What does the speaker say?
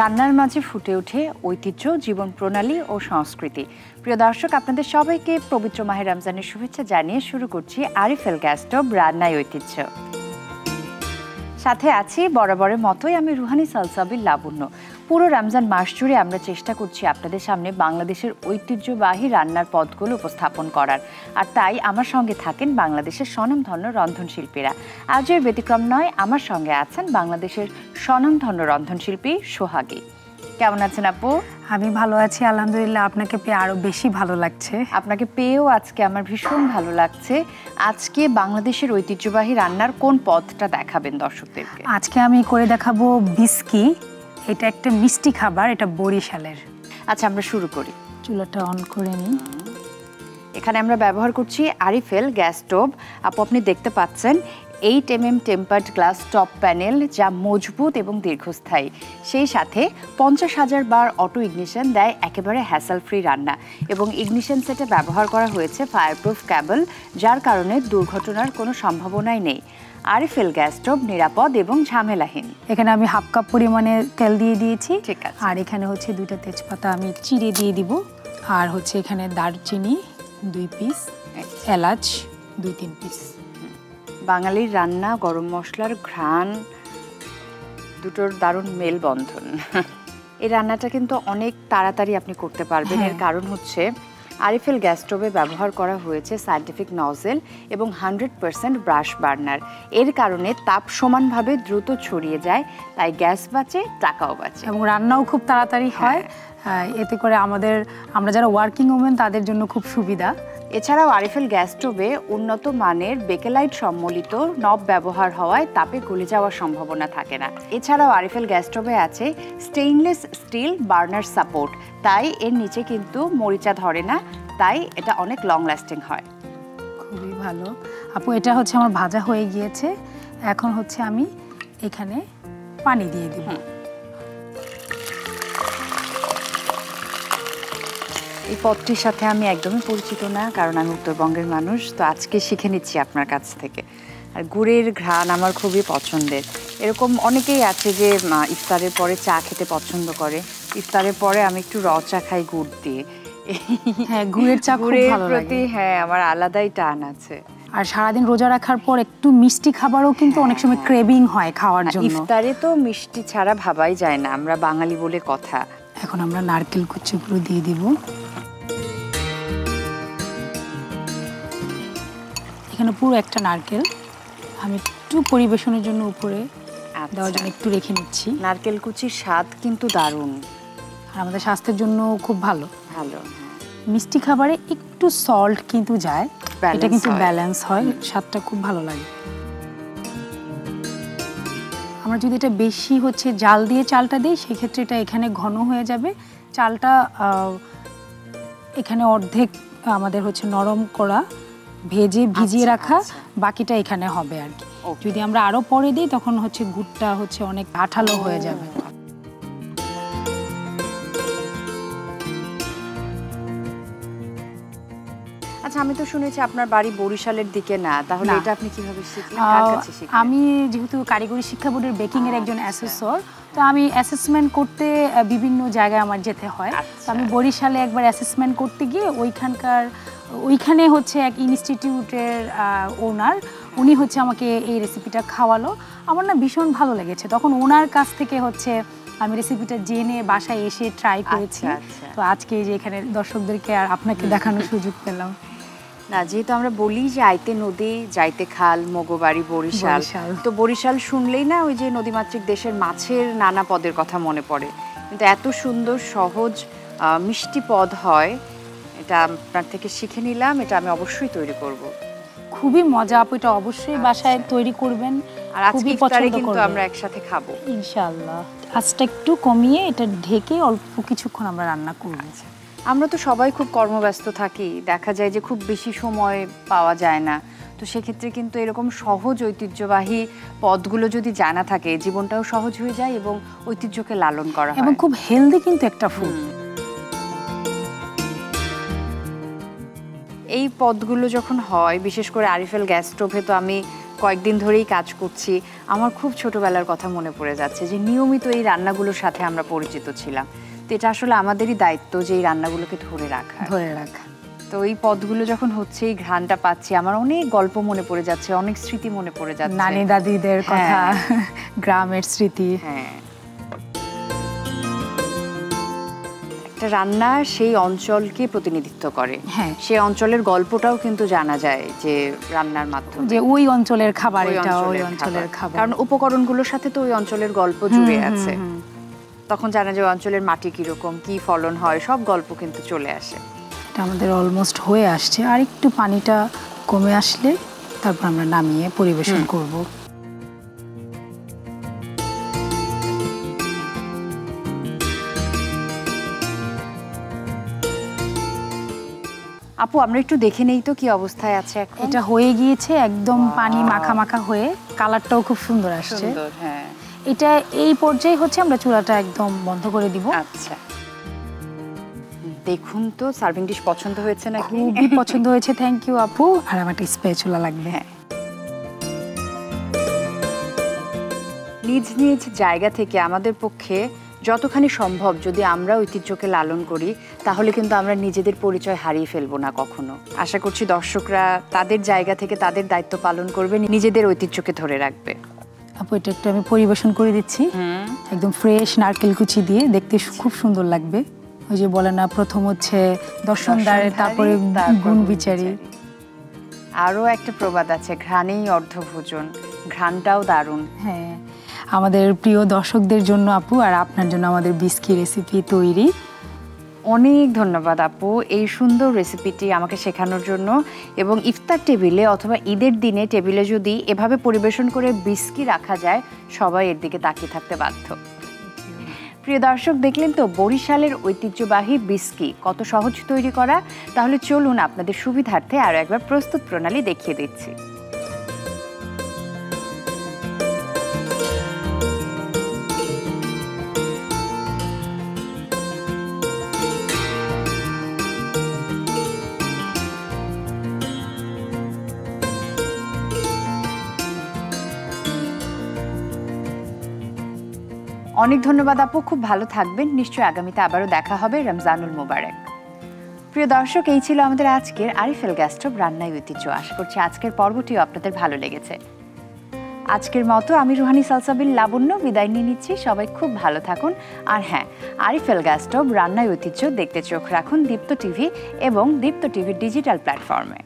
রান্নার মাঝে ফুটে ওঠে ঐতিহ্য, জীবন প্রণালী ও সংস্কৃতি। প্রিয় দর্শক, আপনাদের সবাইকে পবিত্র মাহে রমজানের শুভেচ্ছা জানিয়ে শুরু করছি আরিফেল গ্যাস স্টোভ রান্নায় ঐতিহ্য। সাথে আছি বরাবরের মতোই আমি রুহানি সালসাবিল লাবণ্য। পুরো রমজান মাস জুড়ে আমরা চেষ্টা করছি আপনাদের সামনে বাংলাদেশের ঐতিহ্যবাহী রান্নার পদগুলো উপস্থাপন করার, আর তাই আমার সঙ্গে থাকেন বাংলাদেশের স্বনামধন্য রন্ধনশিল্পীরা। আজের ব্যতিক্রম নয়, আমার সঙ্গে আছেন বাংলাদেশের স্বনামধন্য রন্ধনশিল্পী সোহাগী। কেমন আছেন আপু? আমি ভালো আছি আলহামদুলিল্লাহ। আপনাকে পেয়ে আরো বেশি ভালো লাগছে। আপনাকে পেয়েও আজকে আমার ভীষণ ভালো লাগছে। আজকে বাংলাদেশের ঐতিহ্যবাহী রান্নার কোন পদটা দেখাবেন দর্শকদেরকে? আজকে আমি করে দেখাবো বিস্কি। এটা একটা মিষ্টি খাবার, এটা বরিশালের। আচ্ছা, আমরা শুরু করি। চুলাটা অন করে নিই। এখানে আমরা ব্যবহার করছি আরিফেল গ্যাস স্টোভ। আপু, আপনি দেখতে পাচ্ছেন 8mm tempered glass top panel, যা মজবুত এবং দীর্ঘস্থায়ী। সেই সাথে 50,000 বার অটো ইগনিশন দেয় একেবারে হ্যাসেল ফ্রি রান্না, এবং ইগনিশন সেটে ব্যবহার করা হয়েছে ফায়ারপ্রুফ কেবল, যার কারণে দুর্ঘটনার কোনো সম্ভাবনাই নেই। আরিফেল গ্যাস স্টোভ নিরাপদ এবং ঝামেলাহীন। এখানে আমি হাফ কাপ পরিমাণে তেল দিয়ে দিয়েছি। ঠিক আছে। আর এখানে হচ্ছে 2টা তেজপাতা আমি চিড়ে দিয়ে দিব। আর হচ্ছে এখানে দারচিনি 2 পিস, এলাচ 2-3 পিস। বাঙালির রান্না, গরম মশলার ঘ্রাণ দুটোর দারুণ মেলবন্ধন। এই রান্নাটা কিন্তু অনেক তাড়াতাড়ি আপনি করতে পারবেন। এর কারণ হচ্ছে আরিফেল গ্যাস স্টোভে ব্যবহার করা হয়েছে সায়েন্টিফিক নজেল এবং 100% ব্রাশ বার্নার। এর কারণে তাপ সমানভাবে দ্রুত ছড়িয়ে যায়, তাই গ্যাস বাঁচে, টাকাও বাঁচে, এবং রান্নাও খুব তাড়াতাড়ি হয়। এতে করে আমরা যারা ওয়ার্কিং ওমেন তাদের জন্য খুব সুবিধা। এছাড়াও আরিফেল গ্যাস স্টোভে উন্নত মানের বেকেলাইট সম্বলিত নব ব্যবহার হওয়ায় তাপে গলে যাওয়ার সম্ভাবনা থাকে না। এছাড়াও আরিফেল গ্যাস স্টোভে আছে স্টেইনলেস স্টিল বার্নার সাপোর্ট, তাই এর নিচে কিন্তু মরিচা ধরে না, তাই এটা অনেক লং লাস্টিং হয়। খুবই ভালো আপু। এটা হচ্ছে আমার ভাজা হয়ে গিয়েছে। এখন হচ্ছে আমি এখানে পানি দিয়ে দিব। এই পদটির সাথে আমি একদমই পরিচিত না, কারণ আমি উত্তরবঙ্গের মানুষ, তো আজকে শিখে নিচ্ছি আপনার কাছ থেকে। আর গুড়ের ঘ্রাণ আমার খুবই পছন্দের। এরকম অনেকেই আছে যে ইফতারের পরে চা খেতে পছন্দ করে। ইফতারের পরে আমি একটু র চা খাই গুড় দিয়ে। হ্যাঁ, গুড়ের চা খুব ভালো লাগে। হ্যাঁ, আমার আলাদাই টান আছে। আর সারাদিন রোজা রাখার পর একটু মিষ্টি খাবারও কিন্তু অনেক সময় ক্রেভিং হয় খাওয়ার জন্য। ইফতারে তো মিষ্টি ছাড়া ভাবাই যায় না, আমরা বাঙালি বলে কথা। এখন আমরা নারকেল কুচিগুলো দিয়ে দিব। এখানে পুরো একটা নারকেল আমি একটু পরিবেশনের জন্য উপরে দেওয়ার জন্য একটু রেখে নিচ্ছি। নারকেল কুচির স্বাদ কিন্তু দারুণ, আর আমাদের স্বাস্থ্যের জন্য খুব ভালো। ভালো। মিষ্টি খাবারে একটু সল্ট কিন্তু যায়, এটা কিন্তু ব্যালেন্স হয়, স্বাদটা খুব ভালো লাগে। আমরা যদি এটা বেশি হচ্ছে জাল দিয়ে চালটা দিই, সেক্ষেত্রে এটা এখানে ঘন হয়ে যাবে। চালটা এখানে অর্ধেক আমাদের হচ্ছে নরম করা, ভিজিয়ে রাখা, বাকিটা এখানে হবে আর কি। যদি আমরা আরো পরে দিই তখন হচ্ছে গুড়টা হচ্ছে অনেক আঠালো হয়ে যাবে। আচ্ছা, আমি তো শুনেছি আপনার বাড়ি বরিশালের দিকে না, তাহলে এটা আপনি কিভাবে শিখলেন? আমি যেহেতু কারিগরি শিক্ষা বোর্ডের বেকিং এর একজন অ্যাসেসর, তো আমি অ্যাসেসমেন্ট করতে বিভিন্ন জায়গায় আমার যেতে হয়। তো আমি বরিশালে একবার অ্যাসেসমেন্ট করতে গিয়ে ওইখানে হচ্ছে এক ইনস্টিটিউটের ওনার, উনি হচ্ছে আমাকে এই রেসিপিটা খাওয়ালো। আমার না ভীষণ ভালো লেগেছে। তখন ওনার কাছ থেকে হচ্ছে আমি রেসিপিটা জেনে বাসায় এসে ট্রাই করেছি। তো আজকে যে এখানে দর্শকদেরকে আর আপনাকে দেখানোর সুযোগ পেলাম। না, যেহেতু আমরা বলি যে আইতে নদী যাইতে খাল, মগবাড়ি বরিশাল, তো বরিশাল শুনলেই না ওই যে নদীমাতৃক দেশের মাছের নানা পদের কথা মনে পড়ে। কিন্তু এত সুন্দর সহজ মিষ্টি পদ হয়, এটা আপনার থেকে শিখে নিলাম। এটা আমি অবশ্যই তৈরি করব। খুবই মজা আপু, এটা অবশ্যই বাসায় তৈরি করবেন। আর আজকে ইফতারে কিন্তু আমরা একসাথে খাবো ইনশাআল্লাহ। আজটা একটু কমিয়ে এটা ঢেকে অল্প কিছুক্ষণ আমরা রান্না করব। আমরা তো সবাই খুব কর্মব্যস্ত থাকি, দেখা যায় যে খুব বেশি সময় পাওয়া যায় না। তো সেক্ষেত্রে কিন্তু এরকম সহজ ঐতিহ্যবাহী পদগুলো যদি জানা থাকে, জীবনটাও সহজ হয়ে যায় এবং ঐতিহ্যকে লালন করা হয়। এবং খুব হেলদি কিন্তু একটা ফুড। এই পদগুলো যখন হয়, বিশেষ করে আরিফেল গ্যাস স্টোভে, তো আমি কয়েকদিন ধরেই কাজ করছি, আমার খুব ছোটবেলার কথা মনে পড়ে যাচ্ছে যে নিয়মিত এই রান্নাগুলোর সাথে আমরা পরিচিত ছিলাম। তো এটা আসলে আমাদেরই দায়িত্ব যে এই রান্নাগুলোকে ধরে রাখা। তো এই পদগুলো যখন হচ্ছে, এই ঘ্রাণটা পাচ্ছি, আমার অনেক গল্প মনে পড়ে যাচ্ছে, অনেক স্মৃতি মনে পড়ে যাচ্ছে, নানি দাদিদের কথা, গ্রামের স্মৃতি। হ্যাঁ, একটা রান্না সেই অঞ্চলকে প্রতিনিধিত্ব করে। হ্যাঁ, সেই অঞ্চলের গল্পটাও কিন্তু জানা যায় যে রান্নার মাধ্যমে, যে ওই অঞ্চলের খাবার, এটা ওই অঞ্চলের খাবার, কারণ উপকরণগুলোর সাথে তো ওই অঞ্চলের গল্প জুড়ে আছে। তখন জানা যায় অঞ্চলের মাটি কিরকম, কি ফলন হয়, সব গল্প কিন্তু চলে আসে। এটা আমাদের অলমোস্ট হয়ে আসছে, আর একটু পানিটা কমে আসলে তারপর আমরা নামিয়ে পরিবেশন করব। আপু আমরা একটু দেখে নেই তো কি অবস্থায় আছে এখন। এটা হয়ে গিয়েছে, একদম পানি মাখা মাখা হয়ে, কালারটাও খুব সুন্দর আসছে। হ্যাঁ, এটা এই পর্যায়ে হচ্ছে আমরা চুলাটা একদম বন্ধ করে দিব। আচ্ছা, দেখুন তো সার্ভিং ডিশ পছন্দ হয়েছে নাকি? খুবই পছন্দ হয়েছে, থ্যাংক ইউ আপু। আর আমার একটা স্প্যাচুলা লাগবে। হ্যাঁ, নিজ নিজ জায়গা থেকে আমাদের পক্ষে যতখানি সম্ভব যদি আমরা ঐতিহ্যকে লালন করি, তাহলে কিন্তু আমরা নিজেদের পরিচয় হারিয়ে ফেলবো না কখনো। আশা করছি দর্শকরা তাদের জায়গা থেকে তাদের দায়িত্ব পালন করবে, নিজেদের ঐতিহ্যকে ধরে রাখবে। আপু এটা একটু আমি পরিবেশন করে দিচ্ছি, একদম ফ্রেশ নারকেল কুচি দিয়ে, দেখতে খুব সুন্দর লাগবে। ওই যে বলে না, প্রথম হচ্ছে দর্শনদারে, তারপরে গুণ বিচারি। আরও একটা প্রবাদ আছে, ঘ্রাণেই অর্ধভোজন, ঘ্রাণটাও দারুণ। হ্যাঁ, আমাদের প্রিয় দর্শকদের জন্য আপু আর আপনার জন্য আমাদের বিস্কি রেসিপি তৈরি। অনেক ধন্যবাদ আপু এই সুন্দর রেসিপিটি আমাকে শেখানোর জন্য। এবং ইফতার টেবিলে অথবা ঈদের দিনে টেবিলে যদি এভাবে পরিবেশন করে বিস্কি রাখা যায়, সবাই এর দিকে তাকিয়ে থাকতে বাধ্য। প্রিয় দর্শক, দেখলেন তো বরিশালের ঐতিহ্যবাহী বিস্কি কত সহজ তৈরি করা। তাহলে চলুন আপনাদের সুবিধার্থে আরও একবার প্রস্তুত প্রণালী দেখিয়ে দিচ্ছি। অনেক ধন্যবাদ আপু, খুব ভালো থাকবেন। নিশ্চয়ই আগামীতে আবারও দেখা হবে। রমজানুল মোবারক। প্রিয় দর্শক, এই ছিল আমাদের আজকের আরিফেল গ্যাস স্টোভ রান্নায় ঐতিহ্য। আশা করছি আজকের পর্বটিও আপনাদের ভালো লেগেছে। আজকের মতো আমি রুহানি সালসাবিল লাবণ্য বিদায় নিয়ে নিচ্ছি। সবাই খুব ভালো থাকুন। আর হ্যাঁ, আরিফেল গ্যাস স্টোভ রান্নায় ঐতিহ্য দেখতে চোখ রাখুন দীপ্ত টিভি এবং দীপ্ত টিভির ডিজিটাল প্ল্যাটফর্মে।